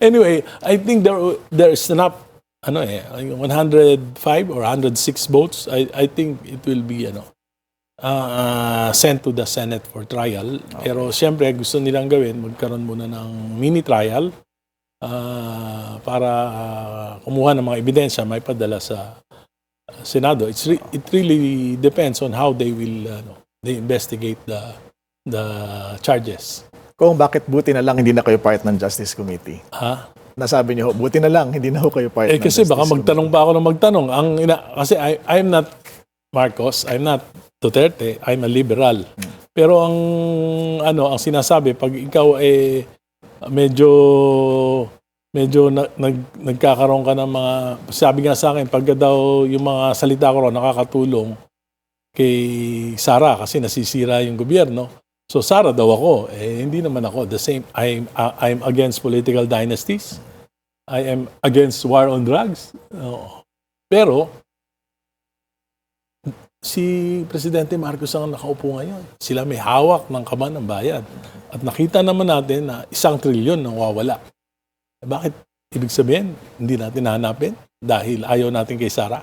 Anyway, I think there's enough 105 or 106 votes. I think it will be sent to the Senate for trial. Pero siyempre gusto nilang gawin, magkaroon muna ng mini trial para kumuha ng mga ebidensya may padala sa Senado. It really depends on how they will they investigate the charges. Kung bakit buti na lang hindi na kayo part ng Justice Committee? Ha? Nasabi niyo, buti na lang hindi na ho kayo part ng Kasi Justice baka magtanong pa ako ng magtanong. Kasi I'm not Marcos, I'm not Duterte, I'm a liberal. Pero ang sinasabi pag ikaw medyo nagkakaroon ka ng mga, sabi nga sa akin, pagka daw yung mga salita ko ron nakakatulong kay Sara kasi nasisira yung gobyerno. So Sara daw ako, hindi naman ako the same. I'm against political dynasties. I am against war on drugs. Pero si Presidente Marcos ang nakaupo ngayon. Sila may hawak ng kaban ng bayan. At nakita naman natin na 1 trilyon nang wawala. Bakit? Ibig sabihin, hindi natin hahanapin dahil ayaw natin kay Sara.